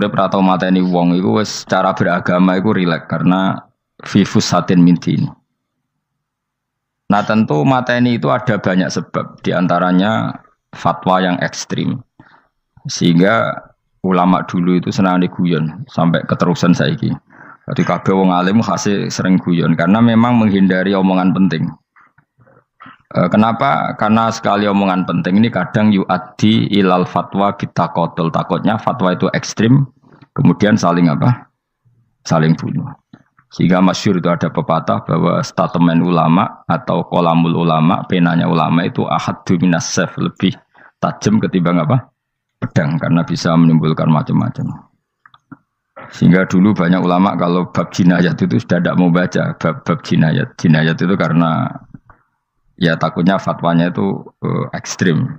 urip ra tau mateni wong iku wis cara beragama iku rileks karena fifus satin mintin. Nah tentu mateni itu ada banyak sebab, diantaranya fatwa yang ekstrim. Sehingga ulama dulu itu senang diguyon sampai keterusan saiki. Jadi kabeh wong alim khase sering guyon karena memang menghindari omongan penting. Kenapa? Karena sekali omongan penting ini kadang yu'addi ilal fatwa bitaqatul. Takutnya fatwa itu ekstrim, kemudian saling apa? Saling bunuh. Sehingga masyhur itu ada pepatah bahwa statement ulama atau kolamul ulama, penanya ulama itu ahaddu minas sayf, lebih tajam ketimbang apa? Pedang, karena bisa menimbulkan macam-macam. Sehingga dulu banyak ulama kalau bab jinayat itu sudah tidak mau baca bab jinayat. Jinayat itu karena ya takutnya fatwanya itu ekstrim.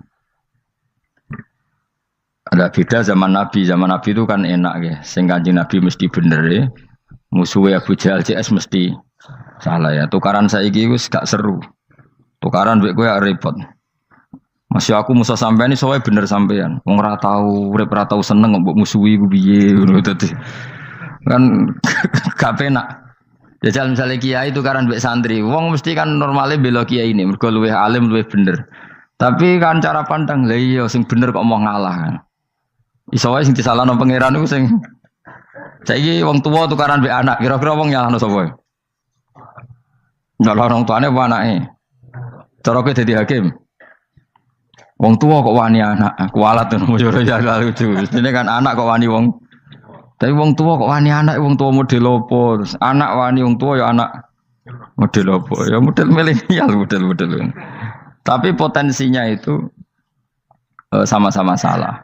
Ada beda zaman Nabi itu kan enak ya. Sing Kanjeng Nabi mesti bener ya. Musuhnya Abu Jahal CS mesti salah ya. Tukaran saiki wis gak seru. Tukaran duit kowe repot. Masih aku musuh sampean ini soalnya bener sampean. Wong ora tau urip ora tau seneng mbok musuhi ku piye ngono dadi. Kan gak penak. Jajal misalnya kiai tukaran mbek santri, wong mesti kan normalnya bela kiai ini, mergo luwih alim luwih bener. Tapi kan cara pandang lha iya sing bener kok mau ngalah kan. Iso wae sing disalahno pangeran iku sing saiki wong tuwa tukaran mbek anak, kira-kira wong nyalahno sapa? Nyalahno wong tuane apa anake? Cara kowe dadi hakim. Wong tua kok wani anak, kualat to mujur ya lucu. Ini kan anak kok wani wong. Tapi wong tua kok wani anak, wong tua model opo? Anak wani wong tua ya anak model opo? Ya model milenial model. Tapi potensinya itu sama-sama salah.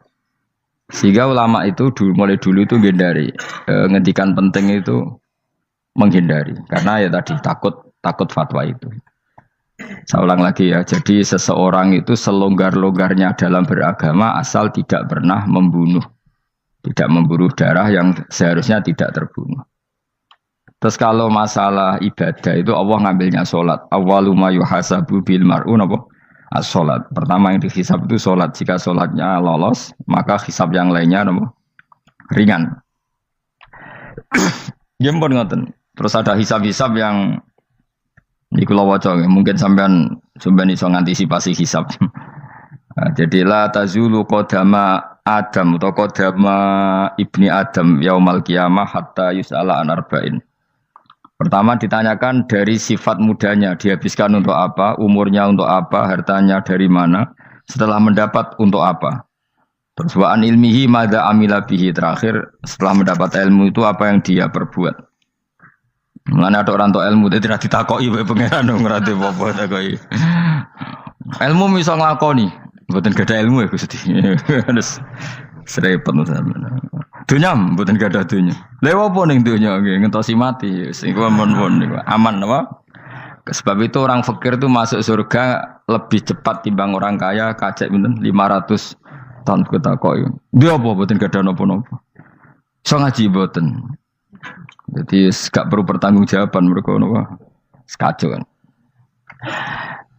Sehingga ulama itu mulai dulu itu menghindari ngendikan penting itu menghindari karena ya tadi takut fatwa itu. Saya ulang lagi ya, jadi seseorang itu selonggar-longgarnya dalam beragama asal tidak pernah membunuh, tidak memburu darah yang seharusnya tidak terbunuh. Terus kalau masalah ibadah itu Allah ngambilnya sholat. Awwalu ma yuhasabu bil mar'u napa? As-sholat. Pertama yang dihisab itu sholat. Jika sholatnya lolos, maka hisab yang lainnya napa? Ringan. Jempol ngoten. Terus ada hisab-hisab yang ini kula waca mungkin sampean iso ngantisipasi hisab. Jadi la tazulu qadama Adam atau qadama ibni Adam yaumal qiyamah hatta yus'ala an arba'in. Pertama ditanyakan dari sifat mudanya, dihabiskan untuk apa, umurnya untuk apa, hartanya dari mana, setelah mendapat untuk apa. Terus wa an ilmihi madza amila bihi, terakhir setelah mendapat ilmu itu apa yang dia perbuat. Mulane ada orang tok ilmu tidak ditakoki wae pangeran ora ate apa takoki. Ilmu iso nglakoni, mboten gadah ilmu ya Gusti. Terus serepet sampeyan. Dunya mboten gadah dunya. Lha opo ning dunya nggih ngentosi mati sing mon-mon niku aman apa? Sebab itu orang fakir itu masuk surga lebih cepat timbang orang kaya kacek pinten 500 tahun ketakoki. Dia apa mboten gadah napa-napa. Iso ngaji mboten. Jadi gak perlu pertanggungjawaban mereka napa sekacau kan.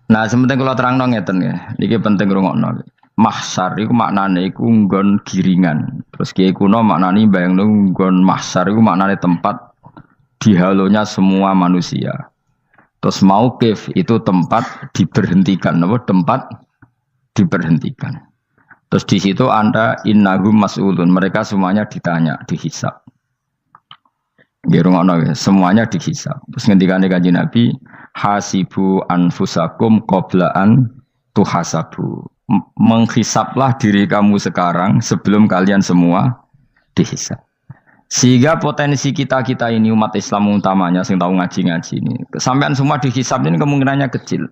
Nah, sementing kula terangno ngeten ya. Niki penting ngrungokno. Mahsyar iku maknane iku nggon giringan. Terus kiai kuno maknane bayangno nggon mahsyar iku maknane tempat dihalonya semua manusia. Terus mauqif itu tempat diberhentikan, napa? Tempat diberhentikan. Terus di situ Anda innahum mas'ulun, mereka semuanya ditanya, dihisab. Semuanya dihisab. Terus ngendikane Kanjeng Nabi, hasibu anfusakum qabla an tuhasabu. Menghisablah diri kamu sekarang sebelum kalian semua dihisab. Sehingga potensi kita ini umat Islam utamanya sing tahu ngaji-ngaji ini, sampean semua dihisab ini kemungkinannya kecil.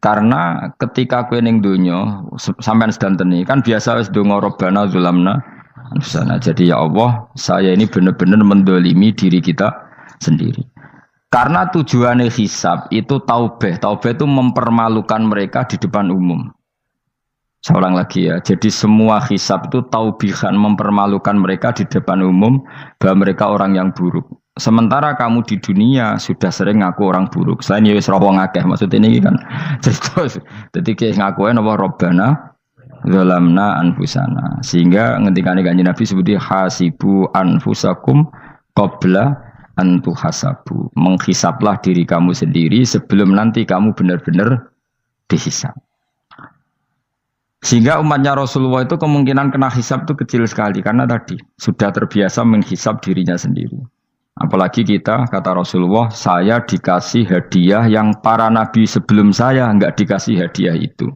Karena ketika kowe ning donya sampean sedanteni kan biasa wis donga robbana zulamna. Jadi ya Allah, saya ini benar-benar mendolimi diri kita sendiri. Karena tujuannya hisab itu taubah. Taubah itu mempermalukan mereka di depan umum. Saya ulang lagi ya. Jadi semua hisab itu taubihan, mempermalukan mereka di depan umum bahwa mereka orang yang buruk. Sementara kamu di dunia sudah sering ngaku orang buruk. Selain ya wis roh wong akeh maksud ini kan. Jadi ngaku napa robbana zalamna anfusana. Sehingga ngendikane Kanjeng Nabi sebuti hasibu anfusakum qabla an tuhasabu. Menghisaplah diri kamu sendiri sebelum nanti kamu benar-benar dihisap. Sehingga umatnya Rasulullah itu kemungkinan kena hisap itu kecil sekali karena tadi sudah terbiasa menghisap dirinya sendiri. Apalagi kita, kata Rasulullah, saya dikasih hadiah yang para nabi sebelum saya enggak dikasih hadiah itu.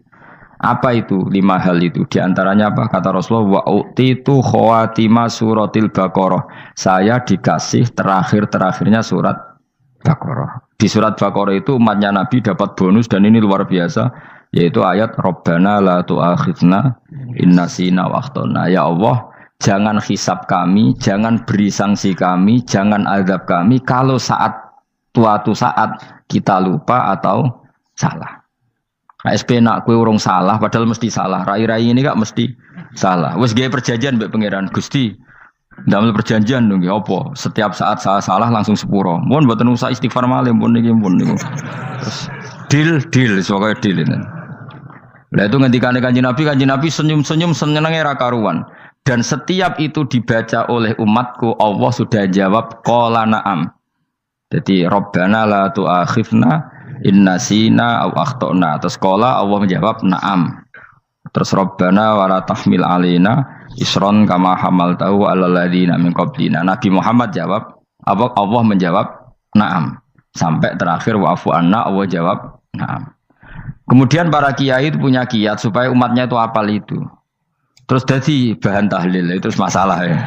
Apa itu? 5 hal itu. Di antaranya apa? Kata Rasulullah, wa utitu khawatima suratil Baqarah. Saya dikasih terakhir-terakhirnya surat Baqarah. Di surat Baqarah itu umatnya Nabi dapat bonus dan ini luar biasa. Yaitu ayat Rabbana la tu'akhidna innasina wa akhtana. Ya Allah, jangan hisab kami, jangan beri sanksi kami, jangan azab kami kalau suatu saat kita lupa atau salah. KSP nak kue urung salah padahal mesti salah. Rai-rai ini gak mesti salah. Wes gawe perjanjian mbek pangeran Gusti. Ndamel perjanjian dong apa? Setiap saat saya salah langsung sepuro. Mohon mboten usah istighfar malih pun niki pun niku. Terus deal soalnya deal ini. Lah itu ngendikane Kanjeng Nabi senyum-senyum senenge ra karuan. Dan setiap itu dibaca oleh umatku, Allah sudah jawab qala na'am. Jadi Rabbana la tu'akhifna innasina aw akhtana. Terus qala Allah menjawab na'am. Terus Rabbana wa la tahmil alaina isron kama hamaltahu 'alal ladzina min qablina. Nabi Muhammad jawab, Allah menjawab na'am. Sampai terakhir wa'fu anna, Allah jawab na'am. Kemudian para kiai itu punya kiat supaya umatnya itu hafal itu. Terus jadi bahan tahlil itu masalah ya.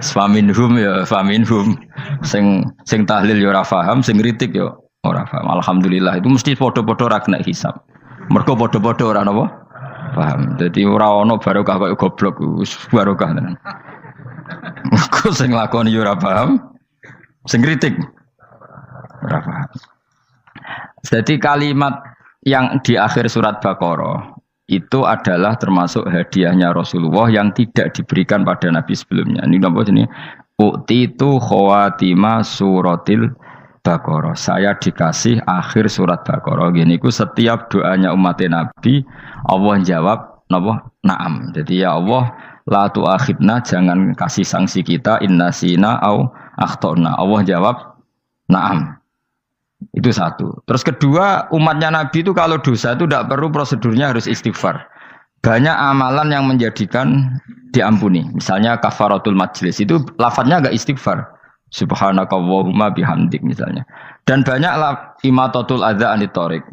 Faminhum ya faminhum. Sing tahlil ya ora paham, sing kritik ya ora paham. Alhamdulillah itu mesti padha-padha ra kena hisab. Mergo padha-padha ora napa? Paham. Dadi ora ono barokah kaya goblok wis barokah tenan. Mergo sing lakoni ya ora paham, sing kritik ora paham. Jadi kalimat yang di akhir surat Baqarah itu adalah termasuk hadiahnya Rasulullah yang tidak diberikan pada Nabi sebelumnya. Ini apa ini? Utitu khawatima suratil Baqarah. Saya dikasih akhir surat Baqarah. Gini ku setiap doanya umat Nabi Allah jawab napa? Naam. Jadi ya Allah la tu'akhidna, jangan kasih sanksi kita innasina au akhtana. Allah jawab naam. Itu satu. Terus kedua, umatnya Nabi itu kalau dosa itu tidak perlu prosedurnya harus istighfar. Banyak amalan yang menjadikan diampuni. Misalnya kafaratul majlis itu lafadznya agak istighfar. Subhanakallahumma bihamdik misalnya. Dan banyak imatatul adza anit thoriq.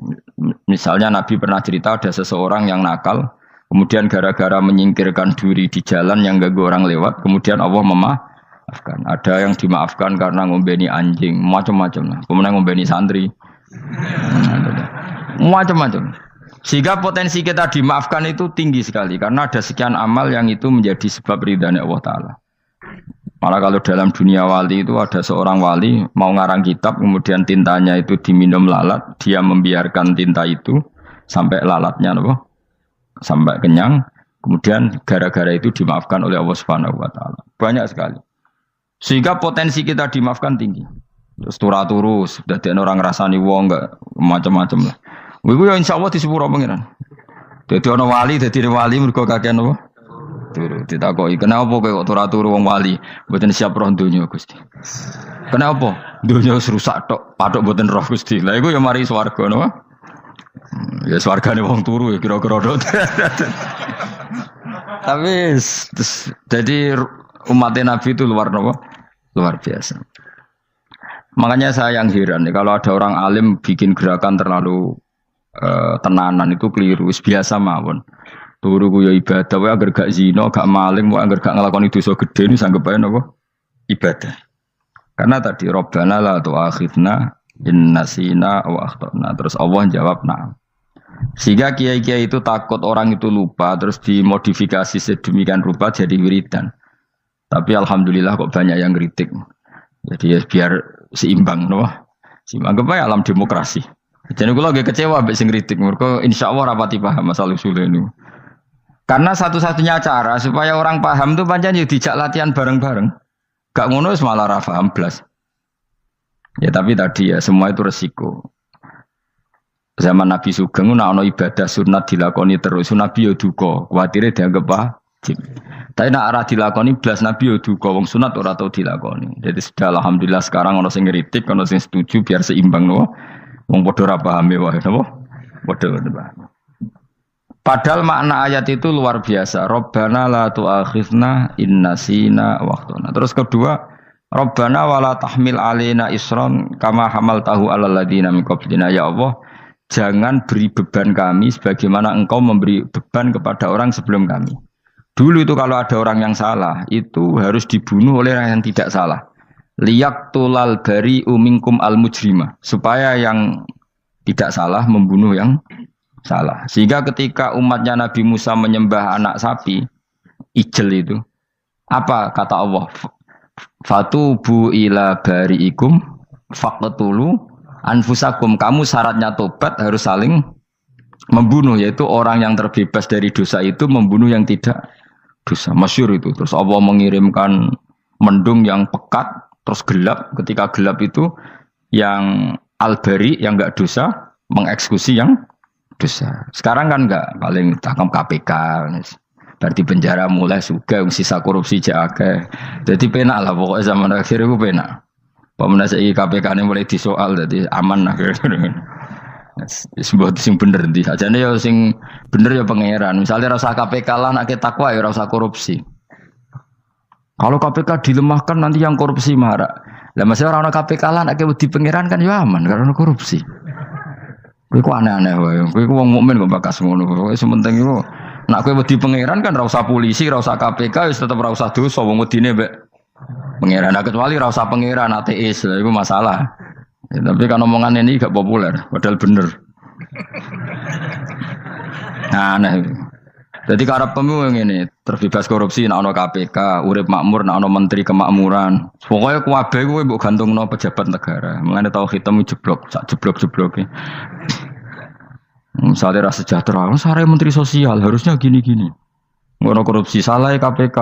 Misalnya Nabi pernah cerita ada seseorang yang nakal, kemudian gara-gara menyingkirkan duri di jalan yang ganggu orang lewat, kemudian Allah memaafkan. Ada yang dimaafkan karena ngombeni anjing, macam-macam lah. Kemudian ngombeni santri, macam-macam. Sehingga potensi kita dimaafkan itu tinggi sekali karena ada sekian amal yang itu menjadi sebab ridhanya Allah Taala. Malah kalau dalam dunia wali itu ada seorang wali mau ngarang kitab, kemudian tintanya itu diminum lalat, dia membiarkan tinta itu sampai lalatnya sampai kenyang, kemudian gara-gara itu dimaafkan oleh Allah Subhanahu Wa Taala. Banyak sekali. Sehingga potensi kita dimaafkan tinggi. Terus turu sudah ada orang rasani wong enggak macam-macam lah. Wiku ya insya Allah di sepuro pengiran. Jadi orang wali mergo kakean apa? Turu. Ditakoki kenapa kok turu wong wali? Mboten siap roh donya Gusti. Kenapa? Donya wis rusak tok, patok mboten roh Gusti. Lah iku ya mari swarga napa? Ya swargane wong turu ya kira-kira tok. Tapi jadi umat Nabi itu luar biasa. Makanya saya yang heran kalau ada orang alim bikin gerakan terlalu tenanan itu keliru. Biasa mawon. Turu ku ya ibadah, wae agar gak zina, gak maling, wae agar gak nglakoni dosa gedhe ini sanggep ae napa? Ibadah. Karena tadi Rabbana la tu'akhidna in nasina wa akhtana. Terus Allah jawab na'am. Sehingga kiai-kiai itu takut orang itu lupa terus dimodifikasi sedemikian rupa jadi wiridan. Tapi alhamdulillah kok banyak yang kritik. Jadi ya biar seimbang, no? Seimbang apa alam demokrasi. Jadi kalau lagi kecewa ambek sing kritik, mergo insyaallah rapati paham masalah usul ini. Karena satu-satunya cara supaya orang paham itu pancen yo dijak latihan bareng-bareng. Gak ngono wis malah ra paham blas. Ya tapi tadi ya semua itu resiko. Zaman Nabi Sugeng ana ibadah sunat dilakoni terus, Nabi yo duka, kuwatire dianggap wajib. Tapi nek ora dilakoni blas Nabi yo duka, wong sunat ora tau dilakoni. Jadi sudah alhamdulillah sekarang ana sing ngritik, ana sing setuju biar seimbang no. Wong padha ora pahame wae napa? Padha paham. Padahal makna ayat itu luar biasa. Rabbana la tu'akhizna in nasina wa akhtana. Terus kedua, Rabbana wala tahmil alaina isron kama hamaltahu alal ladina min qablina. Ya Allah, jangan beri beban kami sebagaimana Engkau memberi beban kepada orang sebelum kami. Dulu itu kalau ada orang yang salah, itu harus dibunuh oleh orang yang tidak salah. Liyaqtulal bari'u minkum al-mujrima. Supaya yang tidak salah membunuh yang salah. Sehingga ketika umatnya Nabi Musa menyembah anak sapi, ijel itu, apa kata Allah? Fatubu ila bari'ikum faqtulu anfusakum. Kamu syaratnya tobat harus saling membunuh, yaitu orang yang terbebas dari dosa itu membunuh yang tidak dosa. Masyhur itu. Terus Allah mengirimkan mendung yang pekat, terus gelap. Ketika gelap itu yang al-bari yang enggak dosa mengeksekusi yang dosa. Sekarang kan enggak, paling tangkap KPK. Berarti penjara mulai suka, sisa korupsi jake. Jadi penak lah pokoknya zaman akhir itu penak. Pemenang saya KPK ini mulai disoal, jadi aman lah. Sebuah sing bener di aja nih ya sing bener ya pangeran. Misalnya rasa KPK lah nak takwa ya rasa korupsi. Kalau KPK dilemahkan nanti yang korupsi marah. Lah masih orang KPK lah nak di pangeran kan ya aman karena korupsi. Kowe aneh-aneh wae. Kowe wong mukmin kok bakas ngono. Kowe sementing iku nak kowe wedi pangeran kan ra usah polisi, ra usah KPK wis tetep ra usah dosa wong wedine mbek pangeran. Nah, kecuali ra usah pangeran ateis, lha iku masalah. Ya, tapi kan omongan ini gak populer, padahal bener. Nah, aneh. Jadi karep pemimpin ini terbebas korupsi nak ono KPK, urip makmur nak ono menteri kemakmuran. Pokoknya kuwabe kowe mbok gantungno pejabat negara. Mengane tau hitam jeblok, sak jeblok-jebloke. Misalnya rasa sejahtera, sare menteri sosial harusnya gini-gini. Ngono korupsi salah KPK.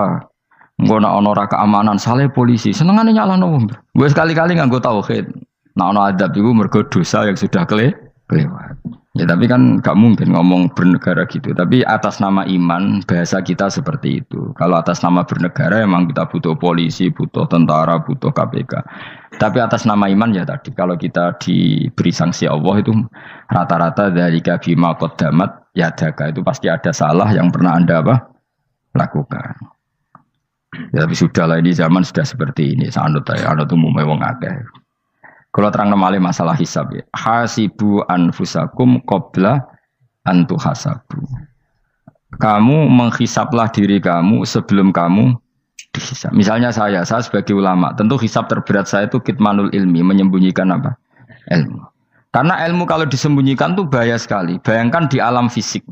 Ngono ono ra keamanan salah polisi. Senengane nyalahno wong. Gue sekali-kali nganggo tauhid. Nah ono adab iku mergo dosa yang sudah kelewat. Ya tapi kan gak mungkin ngomong bernegara gitu. Tapi atas nama iman bahasa kita seperti itu. Kalau atas nama bernegara emang kita butuh polisi, butuh tentara, butuh KPK. Tapi atas nama iman ya tadi kalau kita diberi sanksi Allah itu rata-rata dari bima qaddamat yadaka itu pasti ada salah yang pernah Anda lakukan. Ya tapi sudahlah ini zaman sudah seperti ini. Sanut umumnya wong akeh. Kalau terang namanya masalah hisab ya. Hasibu anfusakum qabla antu hasabu. Kamu menghisaplah diri kamu sebelum kamu dihisab. Misalnya saya sebagai ulama, tentu hisab terberat saya itu kitmanul ilmi, menyembunyikan apa? Ilmu. Karena ilmu kalau disembunyikan tuh bahaya sekali. Bayangkan di alam fisik.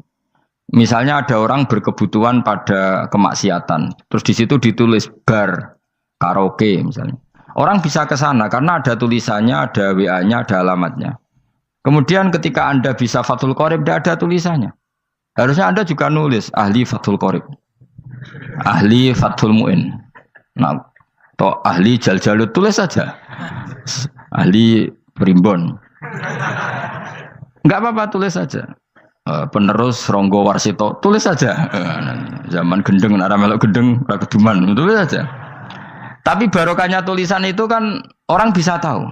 Misalnya ada orang berkebutuhan pada kemaksiatan, terus di situ ditulis bar, karaoke misalnya. Orang bisa ke sana karena ada tulisannya, ada WA-nya, ada alamatnya. Kemudian ketika Anda bisa Fathul Qorib, tidak ada tulisannya. Harusnya Anda juga nulis ahli Fathul Qorib, ahli Fathul Mu'in, nah, atau ahli Jaljalut, tulis saja. Ahli Primbon. Enggak apa-apa, tulis saja. Penerus Ronggo Warsito, tulis saja. Zaman gendeng, arah melok gendeng, rakeduman, tulis saja. Tapi barokahnya tulisan itu kan orang bisa tahu.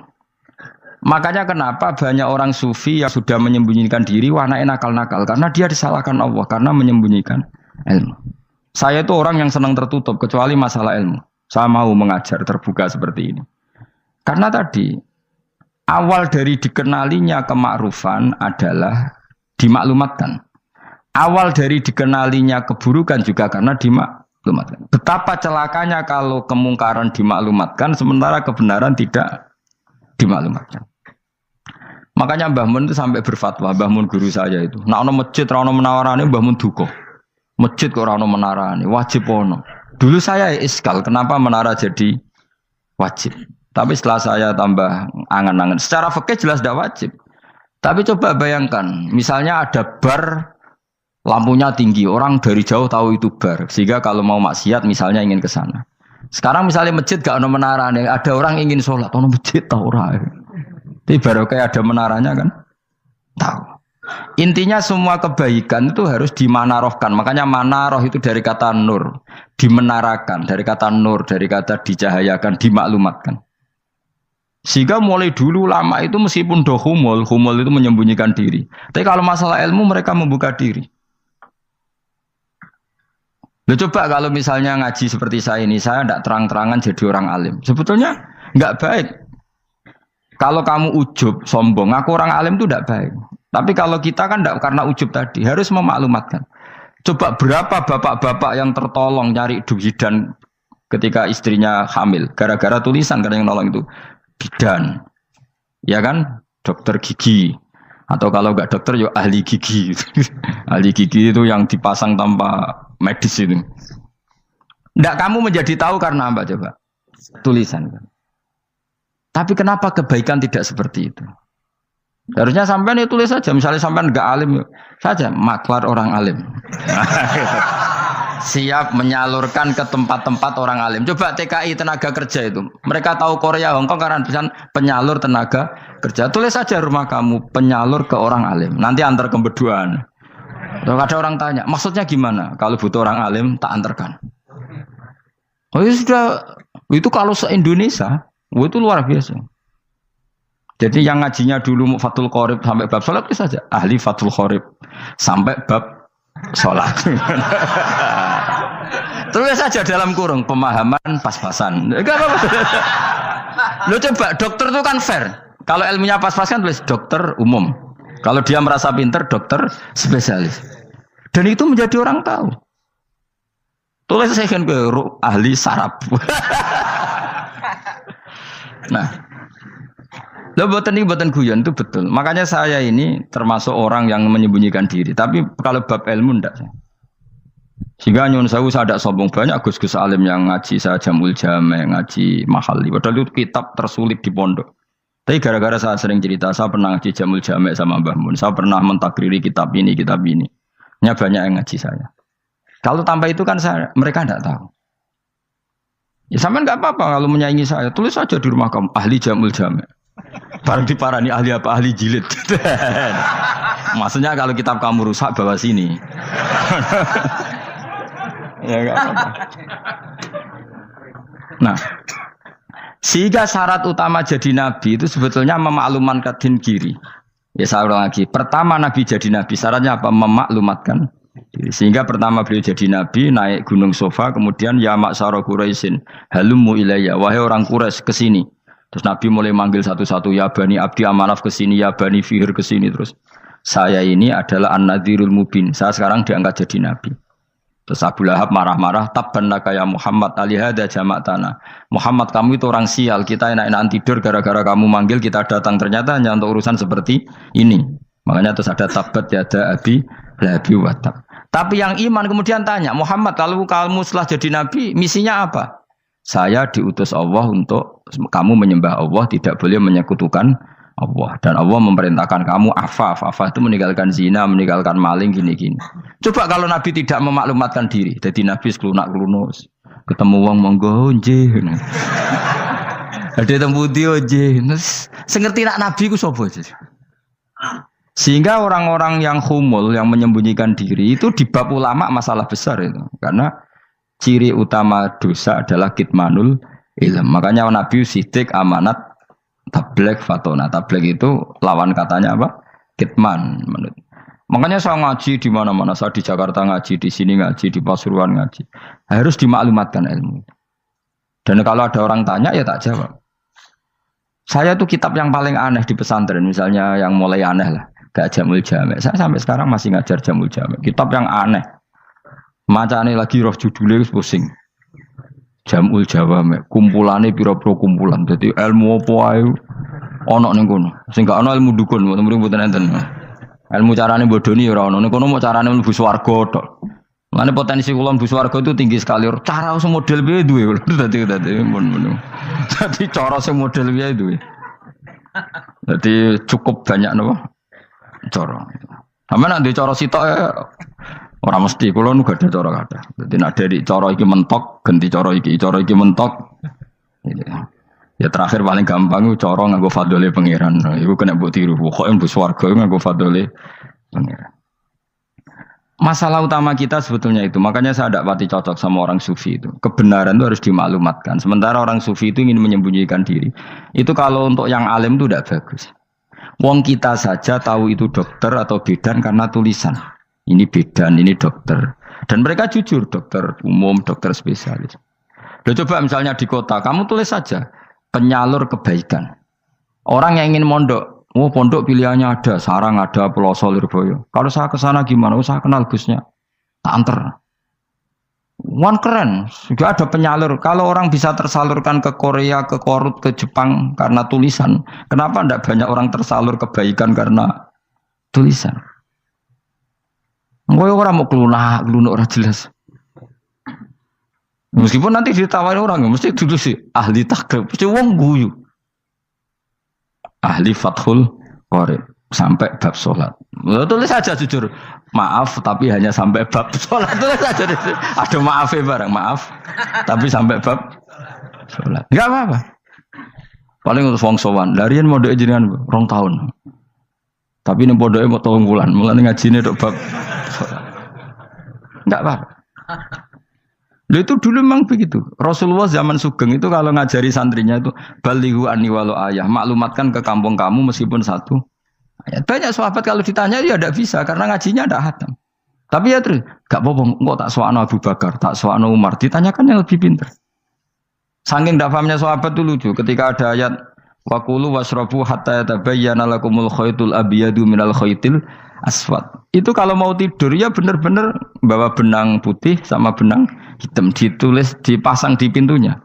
Makanya kenapa banyak orang sufi yang sudah menyembunyikan diri wanaknya nakal-nakal. Karena dia disalahkan Allah. Karena menyembunyikan ilmu. Saya itu orang yang senang tertutup. Kecuali masalah ilmu. Saya mau mengajar terbuka seperti ini. Karena tadi awal dari dikenalinya kemakrufan adalah dimaklumatkan. Awal dari dikenalinya keburukan juga karena dimaklumatkan. Betapa celakanya kalau kemungkaran dimaklumatkan sementara kebenaran tidak dimaklumatkan. Makanya Mbah Mun itu sampai berfatwa, Mbah Mun guru saya itu. Nah ono masjid ra ono menarane Mbah Mun duka. Masjid kok ora ono menarane, wajib ono. Dulu saya iskal kenapa menara jadi wajib. Tapi setelah saya tambah angan-angan, secara fikih jelas tidak wajib. Tapi coba bayangkan, misalnya ada bar lampunya tinggi, orang dari jauh tahu itu bar. Sehingga kalau mau maksiat misalnya ingin ke sana. Sekarang misalnya masjid gak ada menara nih, ada orang ingin sholat, ono masjid tahu orang. Tapi baru kayak ada menaranya kan, tahu. Intinya semua kebaikan itu harus dimanarohkan. Makanya manaroh itu dari kata nur, dimenarakan, dari kata nur, dari kata dicahayakan, dimaklumatkan. Sehingga mulai dulu lama itu meskipun humul itu menyembunyikan diri. Tapi kalau masalah ilmu mereka membuka diri. Loh, coba kalau misalnya ngaji seperti saya ini, saya tidak terang-terangan jadi orang alim. Sebetulnya nggak baik. Kalau kamu ujub, sombong, aku orang alim itu tidak baik. Tapi kalau kita kan tidak karena ujub tadi, harus memaklumatkan. Coba berapa bapak-bapak yang tertolong nyari bidan ketika istrinya hamil. Gara-gara tulisan, karena yang nolong itu bidan. Ya kan? Dokter gigi. Atau kalau nggak dokter, ya ahli gigi. Ahli gigi itu yang dipasang tanpa medis itu. Tidak kamu menjadi tahu karena apa coba? Tulisan. Tapi kenapa kebaikan tidak seperti itu? Harusnya sampean itu tulis saja. Misalnya sampean enggak alim saja, maklar orang alim. Siap menyalurkan ke tempat-tempat orang alim. Coba TKI tenaga kerja itu. Mereka tahu Korea, Hongkong karena tulisan penyalur tenaga kerja. Tulis saja rumah kamu penyalur ke orang alim. Nanti antar ke beduan. Kalau ada orang tanya, maksudnya gimana? Kalau butuh orang alim, tak antarkan. Oh ya sudah, itu kalau se-Indonesia, itu luar biasa. Jadi yang ngajinya dulu Fathul Qorib sampai bab sholat itu saja. Ahli Fathul Qorib sampai bab sholat. Terus saja dalam kurung pemahaman pas-pasan. Enggak apa-apa. Lo coba dokter itu kan fair. Kalau ilmunya pas-pasan tulis dokter umum. Kalau dia merasa pinter dokter spesialis. Dan itu menjadi orang tahu. Tulis saya kan ke ahli saraf. Nah, lo buatan guyon itu betul. Makanya saya ini termasuk orang yang menyembunyikan diri. Tapi kalau bab ilmu enggak. Sehingga nyun saya tidak sombong banyak gus-gus alim yang ngaji saya Jamul Jame, ngaji Mahali. Padahal itu kitab tersulit di pondok. Tapi gara-gara saya sering cerita, saya pernah ngaji Jamul Jame sama Mbah Mun. Saya pernah mentakriri kitab ini. Nya banyak yang ngaji saya. Kalau tanpa itu kan mereka tidak tahu. Ya sama nggak apa-apa kalau menyaingi saya. Tulis saja di rumah kamu ahli Jamul Jame. Barang diparani ahli apa? Ahli jilid. Maksudnya kalau kitab kamu rusak bawa sini. Ya enggak apa-apa. Nah, sehingga syarat utama jadi nabi itu sebetulnya memaklumatkan din kiri. Ya saya ulang lagi. Pertama nabi jadi nabi syaratnya apa? Memaklumatkan diri. Sehingga pertama beliau jadi nabi naik gunung Sofa, kemudian ya maksara Quraisyin halummu ilayya, wahai orang Quraisy ke sini. Terus Nabi mulai manggil satu-satu, ya Bani Abdi Amanaf ke sini, ya Bani Fihr ke sini terus. Saya ini adalah An-Nadhirul Mubin. Saya sekarang diangkat jadi nabi. Terus Abu Lahab marah-marah, tabban laka ya Muhammad alihada jama'tana. Muhammad kamu itu orang sial, kita enak-enakan tidur gara-gara kamu manggil kita datang, ternyata hanya untuk urusan seperti ini. Makanya terus ada tabat yada abi labi watab. Tapi yang iman kemudian tanya, Muhammad kalau kamu setelah jadi nabi, misinya apa? Saya diutus Allah untuk kamu menyembah Allah, tidak boleh menyekutukan Allah. Dan Allah memerintahkan kamu afaf itu meninggalkan zina, meninggalkan maling, gini-gini. Coba kalau Nabi tidak memaklumatkan diri, jadi Nabi seklunak-klunus, ketemu wong monggo nggih. Ada temu dia nggih. Sengerti nak Nabi ku sapa? Sehingga orang-orang yang humul, yang menyembunyikan diri itu di bab ulama masalah besar itu. Karena ciri utama dosa adalah kitmanul ilm. Makanya Nabi sidik amanat tabligh fatona. Tabligh itu lawan katanya apa? Kitman. Makanya saya ngaji di mana-mana. Saya di Jakarta ngaji, di sini ngaji, di Pasuruan ngaji. Harus dimaklumatkan ilmu. Dan kalau ada orang tanya ya tak jawab. Saya itu kitab yang paling aneh di pesantren. Misalnya yang mulai aneh lah. Gak Jamul Jame. Saya sampai sekarang masih ngajar Jamul Jame. Kitab yang aneh. Macane lagi roh judulnya pusing. Jamul Jawame, kumpulane pira-pira kumpulan. Dadi ilmu apa ae ana ning kono. Sing gak ana ilmu dukun, mboten enten. Ilmu carane bodoni ya ora ana. Ning kono mau carane mlebu swarga tok. Mane potensi kula mlebu swarga itu tinggi sekali. Cara sing model piye duwe. Dadi mun. Dadi cara sing model piye duwe. Dadi cukup banyak napa? Cara. Sampe nek cara sitok ora mesti kula nu gak ada cara kathah. Dadi nek dari cara iki mentok, ganti cara iki mentok. Ya terakhir paling gampang ku cara nganggo fadhole pangeran. Iku kena mbok tiru. Pokoke mbok swarga nganggo fadhole pengiran. Masalah utama kita sebetulnya itu, makanya saya tidak pati cocok sama orang sufi itu. Kebenaran itu harus dimaklumatkan. Sementara orang sufi itu ingin menyembunyikan diri. Itu kalau untuk yang alim itu tidak bagus. Wong kita saja tahu itu dokter atau bidan karena tulisan. Ini bidan, ini dokter. Dan mereka jujur, dokter umum, dokter spesialis. Loh, coba misalnya di kota, kamu tulis saja penyalur kebaikan. Orang yang ingin mondok. Oh, pondok pilihannya ada, Sarang ada, Peloso, Lirboyo. Kalau saya ke sana gimana? Oh, saya kenal Gusnya. Tak anter. Wan keren, sudah ada penyalur. Kalau orang bisa tersalurkan ke Korea, ke Korut, ke Jepang karena tulisan, kenapa tidak banyak orang tersalur kebaikan karena tulisan? Orang mau kelunak orang jelas. Meskipun nanti ditawarin orang, mesti dulu sih ahli takrib, mesti wong guyu. Ahli Fathul Qorib sampai bab sholat. Tulis saja jujur, maaf tapi hanya sampai bab sholat. Tulis saja, ada maafnya bareng, maaf tapi sampai bab sholat. Enggak apa-apa. Paling untuk wong sowan, larian mau doa jenengan 2 tahun. Tapi ini bodohnya mau 3 bulan, mulai ngajine dok bab sholat. Enggak apa-apa. Loh, itu dulu memang begitu. Rasulullah zaman Sugeng itu kalau ngajari santrinya itu balighu anni walau ayah, maklumatkan ke kampung kamu meskipun 1 ayat. Banyak sahabat kalau ditanya ya tidak bisa karena ngajinya tidak hatam. Tapi ya terus gak apa-apa, kok tak soano Abu Bakar, tak soano Umar, ditanyakan yang lebih pintar. Saking tidak pahamnya sahabat itu lucu ketika ada ayat waqulu wasrabu hatta yatabayyana lakumul khaytul abyadu minal khaytil aswad. Itu kalau mau tidur ya benar-benar bawa benang putih sama benang hitam, ditulis, dipasang di pintunya.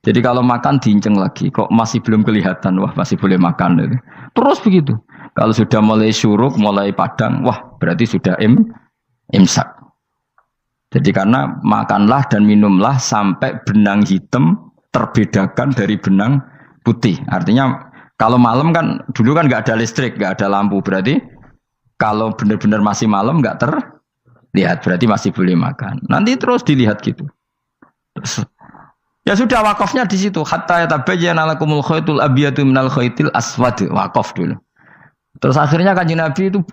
Jadi kalau makan diinceng lagi, kok masih belum kelihatan, wah masih boleh makan. Terus begitu. Kalau sudah mulai syuruk, mulai padang, wah berarti sudah imsak. Jadi karena makanlah dan minumlah sampai benang hitam terbedakan dari benang putih. Artinya kalau malam kan, dulu kan nggak ada listrik, nggak ada lampu, berarti kalau benar-benar masih malam nggak terlihat, berarti masih boleh makan. Nanti terus dilihat gitu. Terus, ya sudah wakafnya di situ. Hatta yatabayyana lakumul khaytul abyadu minal khaytil aswad. Wakaf dulu. Terus akhirnya Kanjeng Nabi itu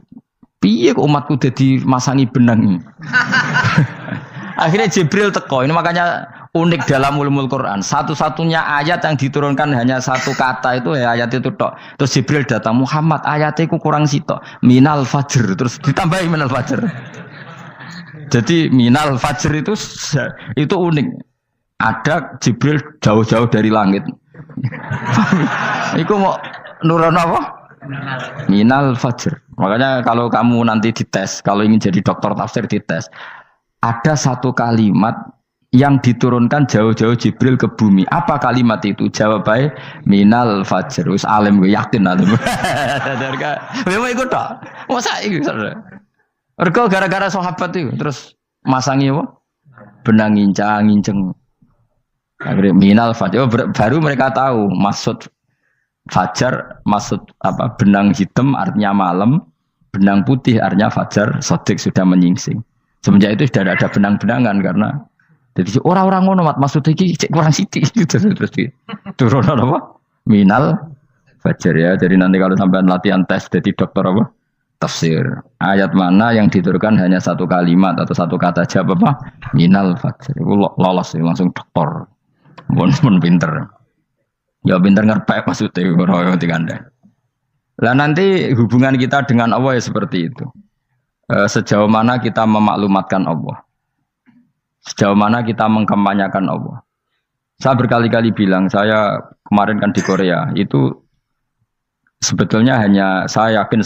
piye kok umatku dadi masangi benang. Akhirnya Jibril teko. Ini makanya unik dalam ulumul Quran. Satu-satunya ayat yang diturunkan hanya 1 kata itu ya ayat itu tok. Terus Jibril datang, Muhammad ayatnya ku kurang sitok. Minal fajr. Terus ditambahi minal fajr. Jadi minal fajr itu unik. Ada Jibril jauh-jauh dari langit. Iku mau nurono apa? Minal fajr. Makanya kalau kamu nanti dites, kalau ingin jadi dokter tafsir dites, ada 1 kalimat yang diturunkan jauh-jauh Jibril ke bumi. Apa kalimat itu? Jawab baik, minal fajr. Wis alim gue yakin alim. Memang ikut tak? Masa ikut? Mereka gara-gara sahabat itu terus masangi apa? Benang nginceng. Akhirnya minal fajr. Baru mereka tahu maksud fajar, maksud apa? Benang hitam artinya malam, benang putih artinya fajar. Sodik sudah menyingsing. Semenjak itu sudah ada benang-benangan karena jadi orang-orang ngono mat maksud iki cek kurang sithik gitu terus turun apa? Minal fajr ya. Jadi nanti kalau sampai latihan tes jadi dokter apa? Tafsir. Ayat mana yang diturunkan hanya 1 kalimat atau 1 kata jawab apa? Minal fajr. Lolos langsung dokter. Mun pinter. Ya pinter ngerpek maksudnya ora dikandani. Lah nanti hubungan kita dengan Allah ya seperti itu. Sejauh mana kita memaklumatkan Allah. Sejauh mana kita mengkampanyakan Allah. Saya berkali-kali bilang, saya kemarin kan di Korea, itu sebetulnya saya yakin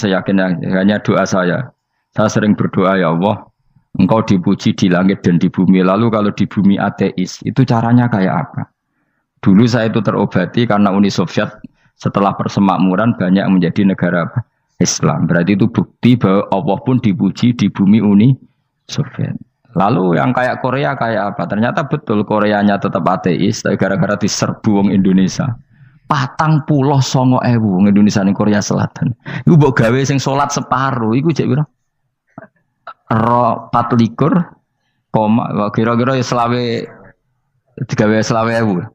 hanya doa saya. Saya sering berdoa, ya Allah, Engkau dipuji di langit dan di bumi. Lalu kalau di bumi ateis, itu caranya kayak apa? Dulu saya itu terobati karena Uni Soviet setelah persemakmuran banyak menjadi negara Islam. Berarti itu bukti bahwa Allah pun dipuji di bumi Uni Soviet. Lalu yang kayak Korea kayak apa? Ternyata betul Koreanya tetap ateis, tapi gara-gara diserbu wong Indonesia. 49.000 wong Indonesia ning Korea Selatan. Iku mbok gawe sing salat separuh, iku jek pira? 24, kira-kira ya digawe 20.000.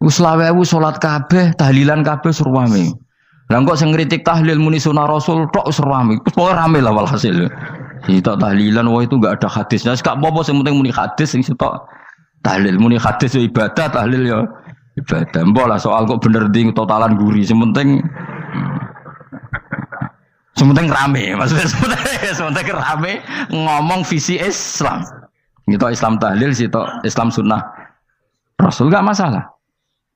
Iku 20.000 salat kabeh, tahlilan kabeh suruh wame. Lah kok sing ngritik tahlil muni sunah Rasul tok wis rame. Wis rame lah walhasil. Sitok tahlilan wah itu enggak ada hadisnya. Wis gak apa-apa sing penting muni hadis sing sitok tahlil muni hadis ya ibadah tahlil ya ibadah. Mbok lah soal kok bener di totalan guri sing penting rame. Maksudnya sementing rame ngomong visi Islam. Sitok Islam tahlil sitok Islam sunnah Rasul gak masalah.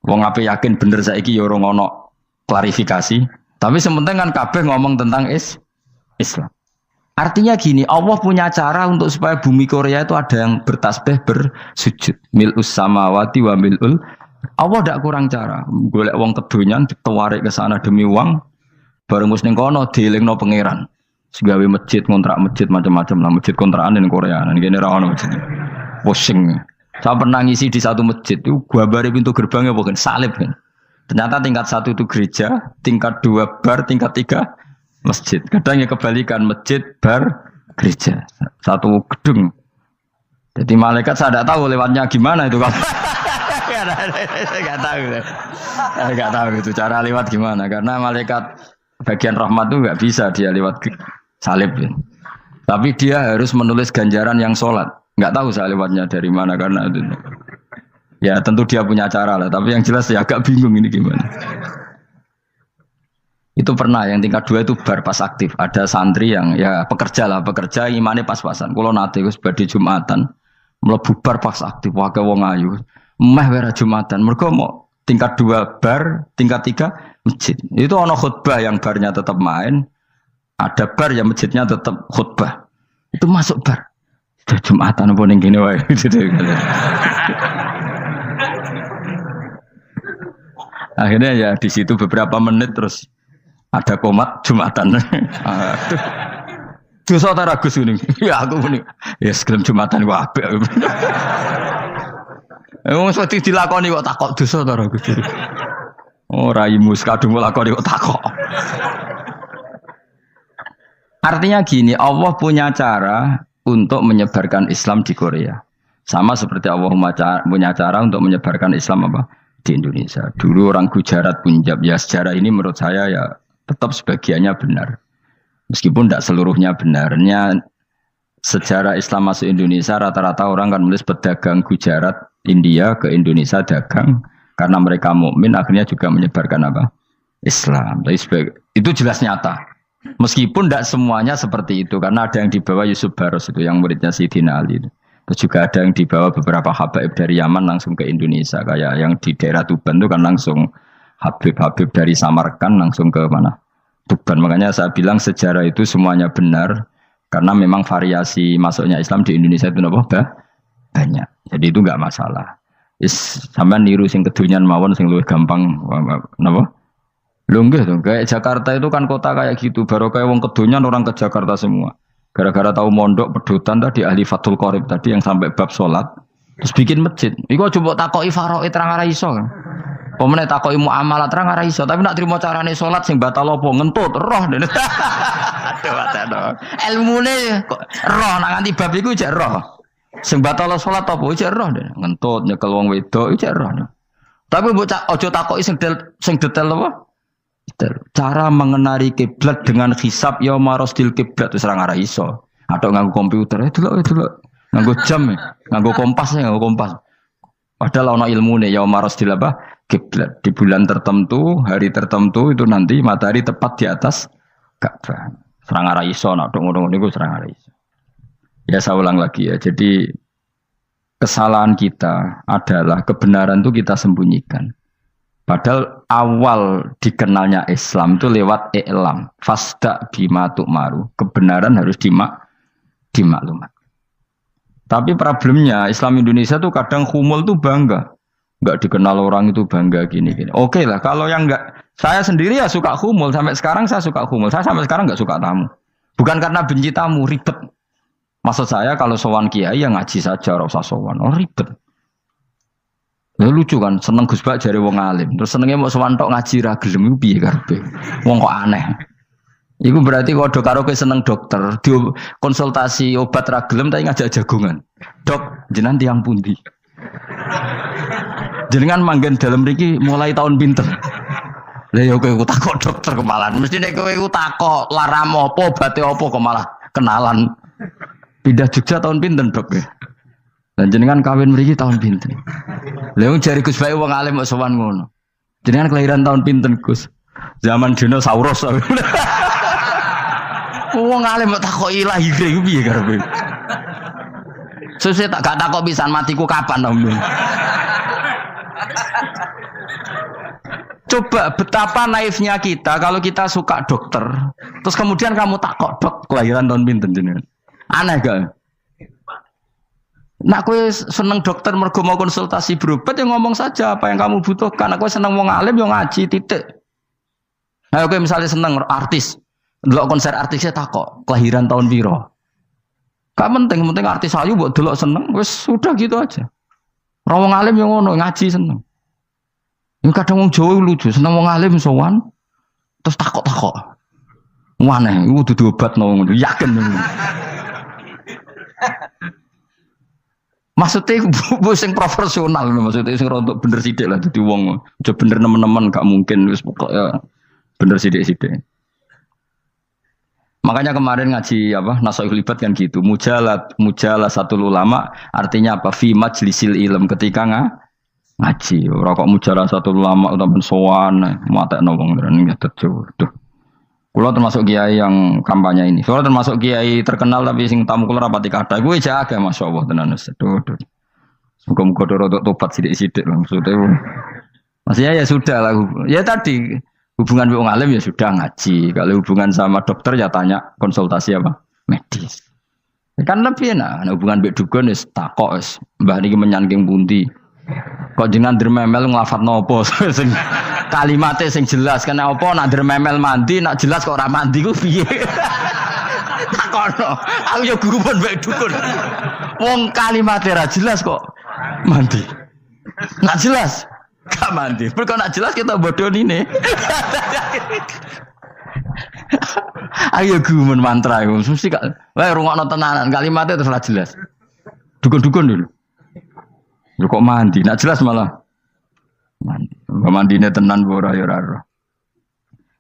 Wong ape yakin bener saiki ya ora ono klarifikasi. Tapi sementing kan kabeh ngomong tentang Islam. Artinya gini, Allah punya cara untuk supaya bumi Korea itu ada yang bertasbih bersujud. Mil'us samawati wa mil'ul. Allah tidak kurang cara. Golek wong kedonyan ditawarik ke sana demi uang. Bareng mus ning kono dielingno pangeran. Segawe masjid, kontrak masjid macam-macam lah, masjid kontrakan ning Korea. Nang kene ra ono masjid. Pusing. Saya pernah ngisi di satu masjid itu gambare pintu gerbangnya bukan salib kan. Ternyata tingkat 1 itu gereja, tingkat 2 bar, tingkat 3 masjid. Kadang ya kebalikan masjid, bar, gereja. Satu gedung. Jadi malaikat saya tidak tahu lewatnya gimana itu kan. Enggak tahu itu cara lewat gimana karena malaikat bagian rahmat itu enggak bisa dia lewat salib. Ya. Tapi dia harus menulis ganjaran yang sholat. Enggak tahu saya lewatnya dari mana karena itu. Ya tentu dia punya cara lah. Tapi yang jelas ya agak bingung ini gimana. Itu pernah yang tingkat 2 itu bar pas aktif. Ada santri yang ya pekerja imannya pas-pasan. Kalau nanti gus badhe Jumatan, mlebu bar pas aktif. Wae wong ayu. Meh wera Jumatan. Mergo mau tingkat 2 bar, tingkat 3 masjid. Itu ono khutbah yang barnya tetap main. Ada bar yang masjidnya tetap khutbah. Itu masuk bar. Sudah Jumatan apa ning kene wae. Akhirnya ya di situ beberapa menit terus ada komat Jumatan. Dosa ta ragus ini. Ya aku muni. Ya segelem Jumatan ku apik. Wong seperti dilakoni kok takok dosa ta ragus. Oh raimu kadung lakoni kok takok. Artinya gini, Allah punya cara untuk menyebarkan Islam di Korea. Sama seperti Allah punya cara untuk menyebarkan Islam apa? Di Indonesia. Dulu orang Gujarat, Punjab, ya sejarah ini menurut saya ya tetap sebagiannya benar. Meskipun tidak seluruhnya benarnya sejarah Islam masuk Indonesia rata-rata orang kan menulis pedagang Gujarat, India ke Indonesia dagang karena mereka mukmin akhirnya juga menyebarkan apa? Islam. Itu jelas nyata. Meskipun tidak semuanya seperti itu karena ada yang dibawa Yusuf Baros itu yang muridnya Sayyidina Ali itu. Terus juga ada yang dibawa beberapa habaib dari Yaman langsung ke Indonesia. Kayak yang di daerah Tuban itu kan langsung habib-habib dari Samarkand langsung ke mana? Tuban. Makanya saya bilang sejarah itu semuanya benar. Karena memang variasi masuknya Islam di Indonesia itu banyak. Jadi itu enggak masalah. Sampeyan niru sing kedonyan mawon sing luwih gampang napa? Lho nggih to, kayak Jakarta itu kan kota kayak gitu. Baru kayak wong kedonyan orang ke Jakarta semua. Gara-gara tahu mondok pedotan tadi ahli Fathul Qorib tadi yang sampai bab sholat terus bikin masjid. Iku coba takoki faraid terang ora iso kan. Pemene takoki muamalah terang ora iso, tapi nak trimo carane sholat sing batal apa ngentut roh. Aduh aduh. Ilmune kok roh nak nganti bab iku jek roh. Sing batal sholat apa jek roh ngentut nyekel wong wedok jek roh. Tapi mbok aja takoki sing detail apa? Cara mengenali kiblat dengan hisab ya marosdil kiblat wis ora ngara iso. Atau nganggo komputer itu lho. Nganggo jam, nganggo kompas. Padahal ana ilmune ya marosdil apa? Kiblat. Di bulan tertentu, hari tertentu itu nanti matahari tepat di atas Ka'bah. Ora ngara iso nek ngono niku ora ngara iso. Ya saya ulang lagi ya. Jadi kesalahan kita adalah kebenaran itu kita sembunyikan. Padahal awal dikenalnya Islam itu lewat i'lam. Fasda bima tu'maru. Kebenaran harus dimaklumat. Tapi problemnya Islam Indonesia tuh kadang humul tuh bangga. Enggak dikenal orang itu bangga gini-gini. Oke lah, kalau yang enggak, saya sendiri ya suka humul. Sampai sekarang saya suka humul. Saya sampai sekarang enggak suka tamu. Bukan karena benci tamu, ribet. Maksud saya kalau sowan kiai ya ngaji saja, ora usah sowan. Oh ribet. Lucu kan, seneng Gus Bak jare wong alim. Terus senenge mau sowan tok ngaji ra gelem iku piye karepe? Wong kok aneh. Iku berarti kok do karo seneng dokter, konsultasi obat ra gelem tapi ngajak jagongan. Dok, jenengan tiyang pundi? Jenengan manggen dalem mriki mulai tahun pinten? Lah ya kowe takok dokter kemalan. Mesti nek kowe takok laram apa obate apa kok malah kenalan. Pindah Jogja tahun pinten, Dok ya? Lan jenengan kawin mriki tahun pinten? Lah wong jare Gus Bae wong alim kok sowan ngono. Jenengan kelahiran tahun pinten, Gus? Zaman dinosaurus. Wong alim kok takoki lahire ku piye karepe? Sesuk tak gak takok pisan matiku kapan, Om. Coba betapa naifnya kita kalau kita suka dokter, terus kemudian kamu takok, Dok, kelahiran tahun pinten jenengan? Aneh gak? Nak kowe seneng dokter mergo mau konsultasi berobat ya ngomong saja apa yang kamu butuhkan. Aku seneng wong alim yo ngaji titik. Nah, kowe misalnya seneng artis, delok konser artisnya takok, kelahiran tahun piro? Gak penting, penting artis ayu mbok delok seneng, wis sudah gitu aja. Ora wong alim yo ngono, ngaji seneng. Yang kadang wong Jawa lucu, seneng wong alim sowan terus takok-takok. Aneh, iku dudu obatno ngono, yakin. Maksudnya bu sing profesional, maksudnya sing rontok bener sithik lah dadi wong. Aja bener nemen-nemen gak mungkin wis pokoke bener sithik-sithik. Makanya kemarin ngaji apa Nasaihul Ibad kan gitu. Mujalasatul ulama artinya apa? Fi majlisil ilm ketika ngaji. Ora kok mujalasatul ulama utawa sowan matekno wong ngene tejo. Kula termasuk kiai yang kampanye ini. Soalnya termasuk kiai terkenal tapi sing tamu kula rapati kathah. Kuwi jaga masyaallah tenan wis. Muga-muga rodok tobat sithik-sithik lah maksudnya. Maksudnya ya sudah lah. Ya tadi hubungan wong alim ya sudah ngaji. Kalau hubungan sama dokter ya tanya konsultasi apa? Medis. Kan lebih enak. Hubungan mbek dukun wis takok wis. Mbah niki menyangking pundi. Kok jenengan dermemel nglafadzno apa sing kalimate sing jelas kena apa nak dermemel mandi nak jelas kok ora mandi ku piye takono aku yo guru pun mbek dukun wong kalimate ra jelas kok mandi nak jelas gak mandi kok nak jelas kita bodoni ne ayo guru mantra iku mesti gak wae rungokno tenanan kalimate terus ra jelas dukun-dukun dulu lu kok mandi, nak jelas malah mandi. Mandine tenan ora ya ora.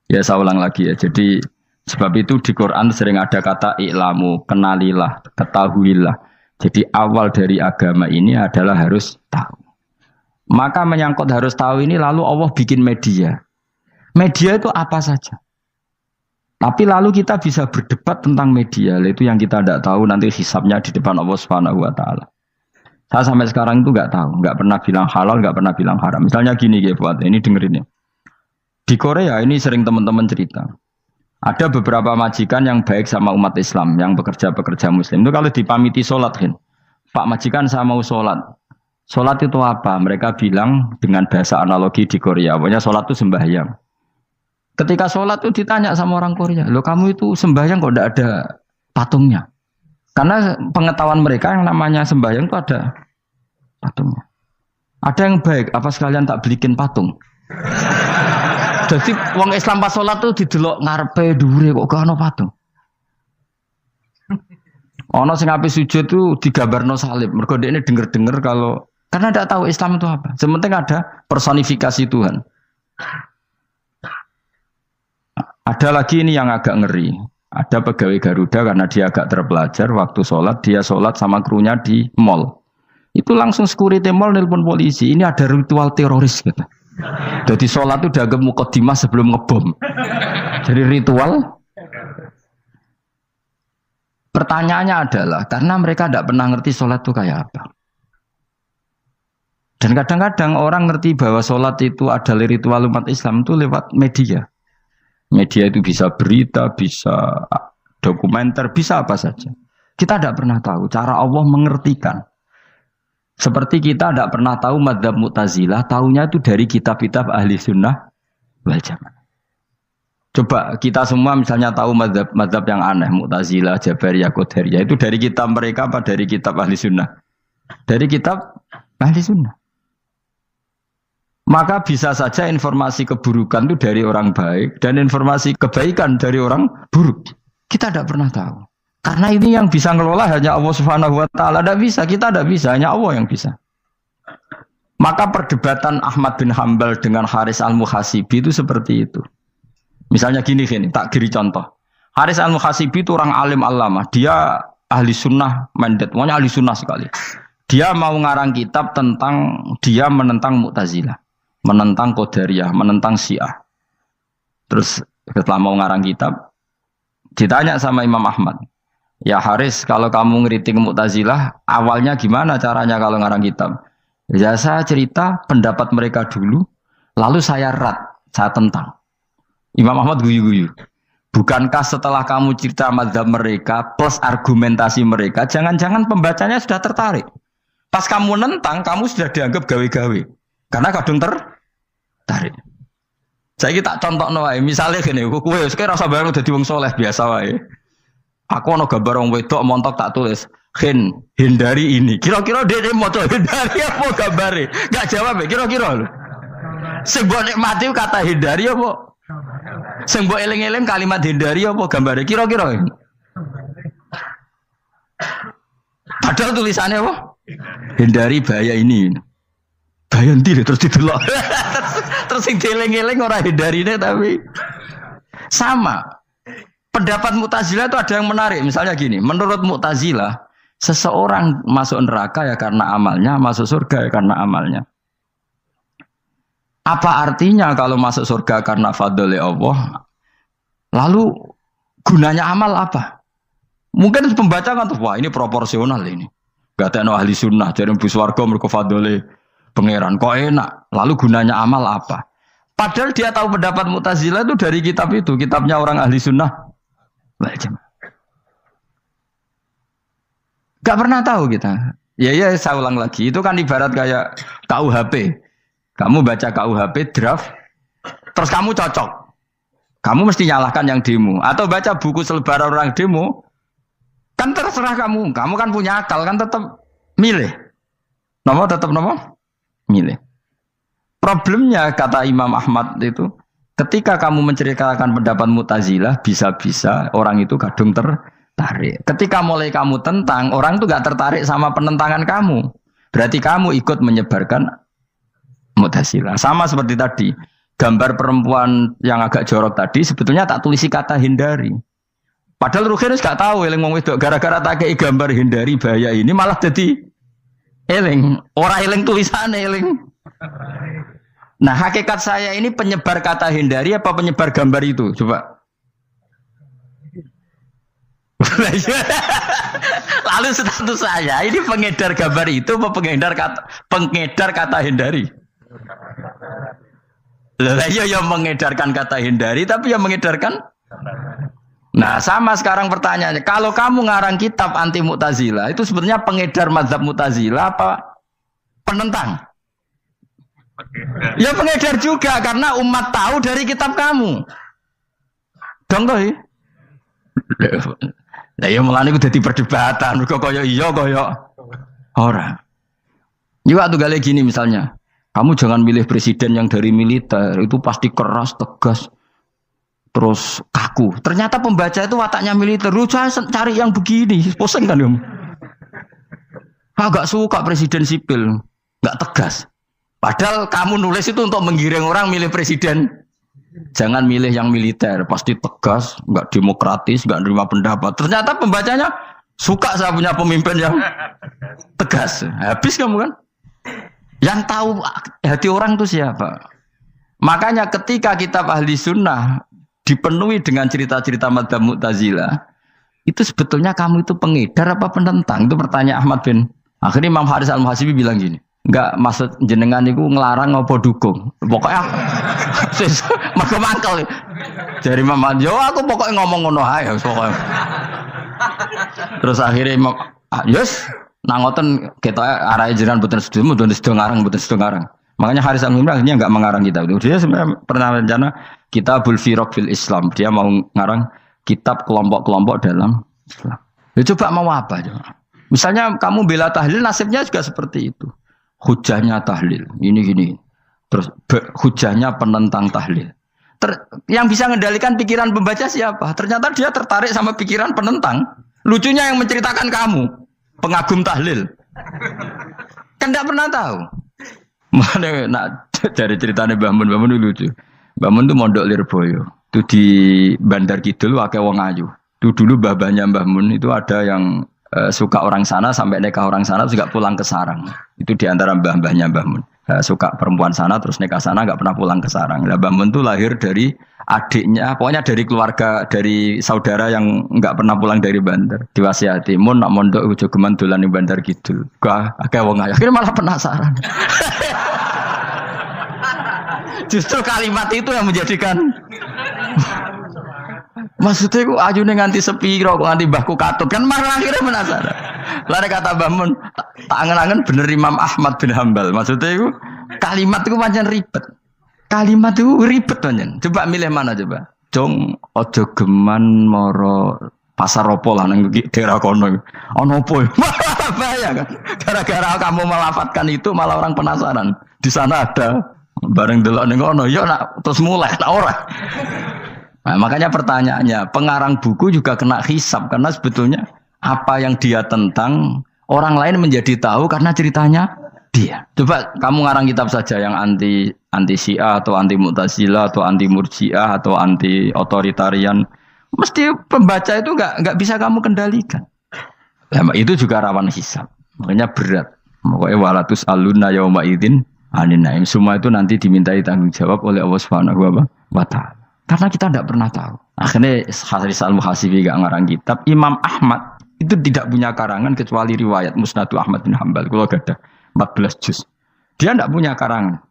Ya saya ulang lagi ya. Jadi sebab itu di Quran sering ada kata i'lamu, kenalilah, ketahuilah. Jadi awal dari agama ini adalah harus tahu. Maka menyangkut harus tahu ini lalu Allah bikin media. Media itu apa saja. Tapi lalu kita bisa berdebat tentang media. Itu yang kita tidak tahu nanti hisabnya di depan Allah Subhanahu wa taala. Saya sampai sekarang itu nggak tahu, nggak pernah bilang halal, nggak pernah bilang haram. Misalnya gini ya buat ini dengerin ya. Di Korea ini sering teman-teman cerita. Ada beberapa majikan yang baik sama umat Islam, yang bekerja Muslim. Itu kalau dipamiti sholat, kan, Pak majikan saya mau sholat. Sholat itu apa? Mereka bilang dengan bahasa analogi di Korea. Pokoknya sholat itu sembahyang. Ketika sholat itu ditanya sama orang Korea, loh kamu itu sembahyang kok tidak ada patungnya? Karena pengetahuan mereka yang namanya sembahyang itu ada patungnya. Ada yang baik, apa sekalian tak belikin patung? Jadi wong Islam pas sholat tuh didelok ngarepe dhuwure kok gak ono patung. Ono sing ape sujud tuh digambarno salib. Mergo dekne denger-denger kalau karena tidak tahu Islam itu apa. Sementing ada personifikasi Tuhan. Ada lagi ini yang agak ngeri. Ada pegawai Garuda karena dia agak terpelajar waktu sholat, dia sholat sama krunya di mall. Itu langsung security mall nelpon polisi. Ini ada ritual teroris gitu. Jadi sholat itu dianggap mukadimah sebelum ngebom. Jadi ritual. Pertanyaannya adalah karena mereka tidak pernah ngerti sholat itu kayak apa. Dan kadang-kadang orang ngerti bahwa sholat itu adalah ritual umat Islam itu lewat media. Media itu bisa berita, bisa dokumenter, bisa apa saja. Kita tidak pernah tahu cara Allah mengertikan. Seperti kita tidak pernah tahu madzhab Mu'tazilah, tahunya itu dari kitab-kitab ahli sunnah wal jamaah. Coba kita semua misalnya tahu madzhab yang aneh, Mu'tazilah, Jabariyah, Qadariyah, itu dari kitab mereka apa dari kitab ahli sunnah? Dari kitab ahli sunnah. Maka bisa saja informasi keburukan itu dari orang baik dan informasi kebaikan dari orang buruk. Kita tidak pernah tahu. Karena ini yang bisa ngelola hanya Allah Subhanahu wa taala. Tidak bisa, kita tidak bisa, hanya Allah yang bisa. Maka perdebatan Ahmad bin Hambal dengan Haris al-Muhasibi itu seperti itu. Misalnya gini, tak kiri contoh. Haris al-Muhasibi itu orang alim allamah. Dia ahli sunnah mandat. Pokoknya ahli sunnah sekali. Dia mau ngarang kitab tentang, dia menentang Mu'tazilah. Menentang Qadariyah, menentang Syiah. Terus setelah mau ngarang kitab, ditanya sama Imam Ahmad. Ya Haris, kalau kamu ngeritik Mu'tazilah, awalnya gimana caranya kalau ngarang kitab? Ya saya cerita pendapat mereka dulu, lalu saya saya tentang. Imam Ahmad guyu-guyu. Bukankah setelah kamu cerita mazhab mereka plus argumentasi mereka, jangan-jangan pembacanya sudah tertarik. Pas kamu nentang, kamu sudah dianggap gawe-gawe. Karena kadung tertarik. Saya tak contoh wae, misalnya gini, kowe sekarang rasa bareng dadi wong soleh biasa wae. Aku ono gambar wong wedok montok tak tulis, hindari ini. Kira-kira dia mau hindari apa gambare? Enggak jawab ya, kira-kira lho. Sing mbok nikmati kata hindari apa? Sing mbok eling-eling kalimat hindari apa gambare? Kira-kira. Padahal tulisannya apa? Hindari bahaya ini. Bahaya ndi terus didelok. Terus sing dieling-eling ora hindarine tapi sama. Pendapat Mu'tazilah itu ada yang menarik. Misalnya gini, menurut Mu'tazilah, seseorang masuk neraka ya karena amalnya, masuk surga ya karena amalnya. Apa artinya kalau masuk surga karena fadl Allah? Lalu gunanya amal apa? Mungkin pembaca kan tuh, wah ini proporsional ini. Gak ada ahli sunnah, jadi bus warga mereka fadl pangeran. Kok enak? Lalu gunanya amal apa? Padahal dia tahu pendapat Mu'tazilah itu dari kitab itu, kitabnya orang ahli sunnah. Gak pernah tahu kita. Ya saya ulang lagi. Itu kan ibarat kayak KUHP. Kamu baca KUHP draft, terus kamu cocok. Kamu mesti nyalahkan yang demo. Atau baca buku selebaran orang demo, kan terserah kamu. Kamu kan punya akal, kan tetap milih. Tetap milih. Problemnya kata Imam Ahmad itu, ketika kamu menceritakan pendapat Mu'tazilah, bisa-bisa orang itu kadung tertarik. Ketika mulai kamu tentang, orang itu gak tertarik sama penentangan kamu. Berarti kamu ikut menyebarkan Mu'tazilah. Sama seperti tadi, gambar perempuan yang agak jorok tadi, sebetulnya tak tulisi kata hindari. Padahal Ruhin gak tahu, eling wong wedok gara-gara tak kei gambar hindari bahaya ini, malah jadi eling. Orang eling tulisannya eling. Nah hakikat saya ini penyebar kata hindari apa penyebar gambar itu? Coba. Lalu status saya ini pengedar gambar itu apa pengedar kata hindari? Lah iya yang mengedarkan kata hindari tapi yang mengedarkan. Nah sama sekarang pertanyaannya, kalau kamu ngarang kitab anti Mu'tazilah itu sebetulnya pengedar mazhab Mu'tazilah apa penentang? Ya pengedar juga karena umat tahu dari kitab kamu. Dong toh. Lah ya mulane ku dadi perdebatan, kok koyo iya koyo ora. Juga tuh gale gini misalnya. Kamu jangan milih presiden yang dari militer, itu pasti keras, tegas, terus kaku. Ternyata pembaca itu wataknya militer. Lu cari yang begini, pusing kan kamu. Agak suka presiden sipil, nggak tegas. Padahal kamu nulis itu untuk menggiring orang milih presiden. Jangan milih yang militer, pasti tegas, nggak demokratis, nggak nerima pendapat. Ternyata pembacanya suka saya punya pemimpin yang tegas. Habis kamu kan? Yang tahu hati orang itu siapa? Makanya ketika kitab ahli sunnah dipenuhi dengan cerita-cerita madzhab Mu'tazilah, itu sebetulnya kamu itu pengedar apa penentang? Itu pertanyaan Ahmad bin. Akhirnya Imam Haris al-Muhasibi bilang gini, enggak maksud jenengan itu ngelarang apa dukung. Pokoknya mergo mangkel. Dari Imam Haris, yo aku pokoknya ngomong ngono ae pokoknya. Terus akhirnya Imam yes, nangoten kita arah jenengan mboten sedo ngarang. Makanya Haris al-Muhasibi akhirnya enggak mengarang kitab itu. Dia sebenarnya pernah rencana Kitabul Firaq fil Islam. Dia mau ngarang kitab kelompok-kelompok dalam Islam. Ya coba mau apa coba? Misalnya kamu bela tahlil, nasibnya juga seperti itu. Hujahnya tahlil, ini gini. Terus hujahnya penentang tahlil. Yang bisa mengendalikan pikiran pembaca siapa? Ternyata dia tertarik sama pikiran penentang. Lucunya yang menceritakan kamu, pengagum tahlil. Kan tidak pernah tahu. Mana nak dari ceritanya Mbah Mun lucu. Mbah Mun tuh mondok Lirboyo. Itu di Bandar Kidul akeh wong ayu. Itu dulu babanya Mbah Mun itu ada yang suka orang sana sampai nikah orang sana terus gak pulang ke sarang. Itu di antara mbah-mbahnya Mbah Mun. Suka perempuan sana terus nikah sana gak pernah pulang ke sarang. Nah, Mbah Mun tuh lahir dari adiknya, pokoknya dari keluarga, dari saudara yang nggak pernah pulang dari Bandar. Diwasiati, Mun nak mondok ujo geman dolan ning Bandar Kidul. Gak akeh wong ayu. Akhirnya malah penasaran. Justru kalimat itu yang menjadikan maksudnya ku ayune nganti sepiro kok nganti mbahku katut kan malah akhirnya penasaran. Lare kata Mbah Mun tak angen-angen bener Imam Ahmad bin Hambal. Maksudnya ku kalimat itu pancen ribet. Kalimat itu ribet pancen. Coba milih mana coba? Jong ojo geman moro pasar opo lah nang daerah kono. Ono opo? Bahaya kan. Gara-gara kamu melafatkan itu malah orang penasaran. Di sana ada bareng delok ning kono ya nak terus mulai nak ora. Nah, makanya pertanyaannya, pengarang buku juga kena hisab karena sebetulnya apa yang dia tentang orang lain menjadi tahu karena ceritanya dia. Coba kamu ngarang kitab saja yang anti Syiah atau anti Mu'tazilah atau anti Murji'ah atau anti otoritarian, mesti pembaca itu nggak bisa kamu kendalikan. Nah, itu juga rawan hisab. Makanya berat. Pokoknya walatus alunna yauma idzin anin naim. Semua itu nanti dimintai tanggung jawab oleh Allah Subhanahu wa taala. Karena kita tidak pernah tahu. Akhirnya Haris Al-Muhasibi gak ngarang kitab. Imam Ahmad itu tidak punya karangan kecuali riwayat Musnadu Ahmad bin Hambal. Kalau gak ada 14 juz. Dia tidak punya karangan.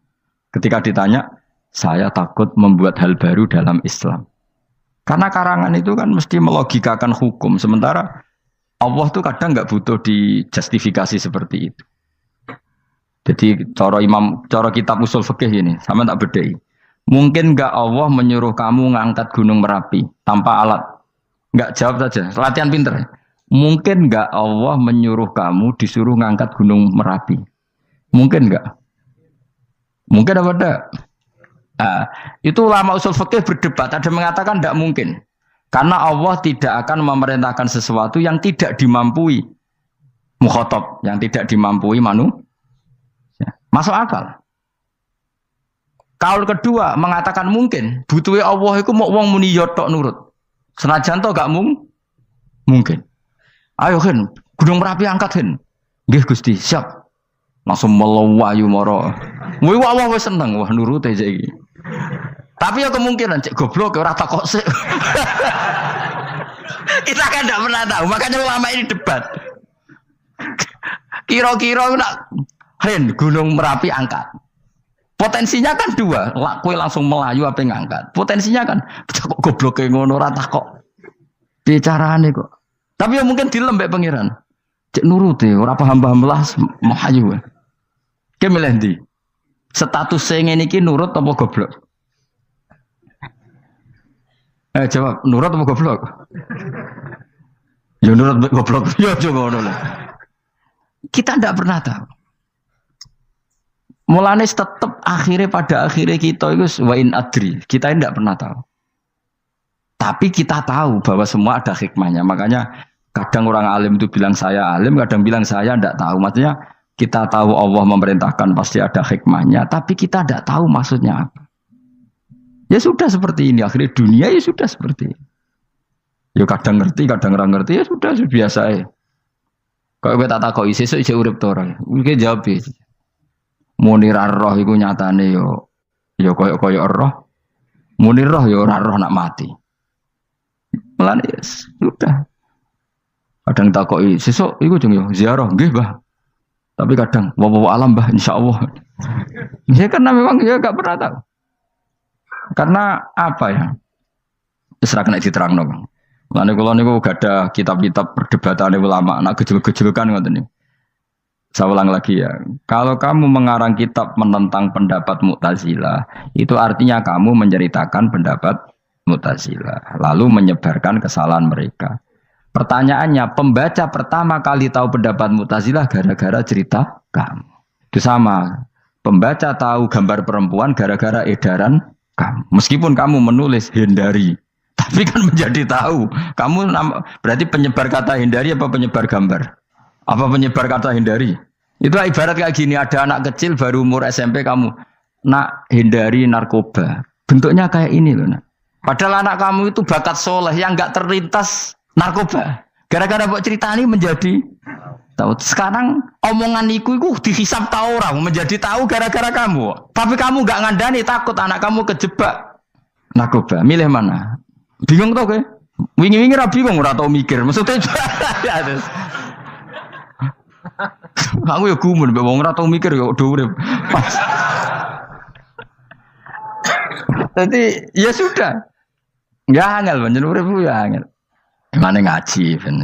Ketika ditanya, saya takut membuat hal baru dalam Islam. Karena karangan itu kan mesti melogikakan hukum. Sementara Allah tuh kadang gak butuh dijustifikasi seperti itu. Jadi cara kitab usul fikih ini, sama tak bedai. Mungkin enggak Allah menyuruh kamu ngangkat gunung Merapi tanpa alat? Enggak, jawab saja. Latihan pinter. Mungkin enggak Allah menyuruh kamu disuruh ngangkat gunung Merapi? Mungkin enggak? Mungkin apa enggak? Nah, itu ulama usul fikih berdebat. Ada mengatakan enggak mungkin. Karena Allah tidak akan memerintahkan sesuatu yang tidak dimampui mukhatab, yang tidak dimampui manusia. Masuk akal. Kaul kedua mengatakan mungkin, butuhe Allah iku mau wong muni yo tok nurut. Senajan to gak mungkin. Ayo Hen, Gunung Merapi angkat Hen. Nggih Gusti, siap. Langsung melawayu moro. Wih Allah wis seneng, wah nurut aja iki. Tapi ya kemungkinan cek goblok ora takok sik. Kita kan tidak pernah tahu, makanya ulama ini debat. Kira-kira nak Hen, Gunung Merapi angkat. Potensinya kan dua, kue langsung melayu apa ngangkat. Potensinya kan, kok goblok kayak ngono rata kok. Bicarane kok. Tapi ya mungkin dilembek pengiran. Cek nuruti, ora paham-paham lah melayu. Ki milih ndi? Status sing ngene iki nurut apa goblok? Jawab, nurut apa goblok? Ya nurut goblok. Ya coba ngono. Kita ndak pernah tahu. Mulane tetap pada akhirnya kita itu wa in adri. Kita tidak pernah tahu. Tapi kita tahu bahwa semua ada hikmahnya. Makanya kadang orang alim itu bilang saya alim, kadang bilang saya tidak tahu. Maksudnya kita tahu Allah memerintahkan pasti ada hikmahnya, tapi kita tidak tahu maksudnya apa. Ya sudah seperti ini. Akhirnya dunia ya sudah seperti ini. Ya kadang ngerti, kadang orang ngerti. Ya sudah biasa ya. Kalau kita tak tahu sesuk isih urip to ora. Iki jawab ya. Muni roh iku nyatane yo koyo roh. Muni roh yo ora roh nak mati. Mulane sudah. Kadang takoki sesuk iku jeng yo ziarah nggih, Mbah. Tapi kadang wa alam, Mbah, insyaallah. Ya karena memang ya enggak pernah tahu. Karena apa ya? Wis ra kena diterangno, Bang. Mulane kula niku gak ada kitab-kitab perdebatan ulama, nak gejol-gejolkan ngoten niku. Saya ulang lagi ya, kalau kamu mengarang kitab menentang pendapat Mu'tazilah, itu artinya kamu menceritakan pendapat Mu'tazilah, lalu menyebarkan kesalahan mereka. Pertanyaannya, pembaca pertama kali tahu pendapat Mu'tazilah gara-gara cerita kamu. Itu sama, pembaca tahu gambar perempuan gara-gara edaran kamu. Meskipun kamu menulis hindari, tapi kan menjadi tahu. Kamu berarti penyebar kata hindari apa penyebar gambar? Apa penyebar kata hindari? Itu ibarat kayak gini, ada anak kecil baru umur SMP kamu nak hindari narkoba. Bentuknya kayak ini loh nak. Padahal anak kamu itu bakat soleh yang nggak terlintas narkoba. Gara-gara buat cerita ini menjadi tahu. Sekarang omongan iku dihisap tahu orang menjadi tahu gara-gara kamu. Tapi kamu nggak ngandani takut anak kamu kejebak narkoba. Milih mana? Bingung tau ke? Wingi-wingi ra bingung ora tau mikir. Maksudnya aku ya gumun mbek wong ora tau mikir ya do urip. Jadi ya sudah. Ya angel pancen urip ya angel. Mane ngaji ben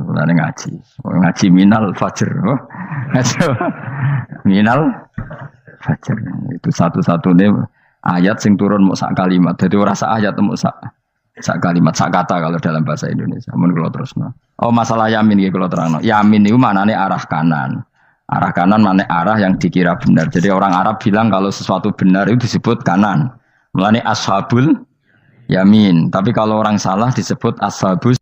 mane ngaji. Ngaji minal fajr. Minal fajr. Itu satu-satunya ayat sing turun mau sak kalimat. Jadi ora sak ayat mau sak kalimat, sak kata kalau dalam bahasa Indonesia. Mun kula terusno. Oh masalah yamin iki kula terangno. Yamin itu maknane arah kanan. Arah kanan maknane arah yang dikira benar. Jadi orang Arab bilang kalau sesuatu benar itu disebut kanan. Mulane ashabul yamin. Tapi kalau orang salah disebut ashabus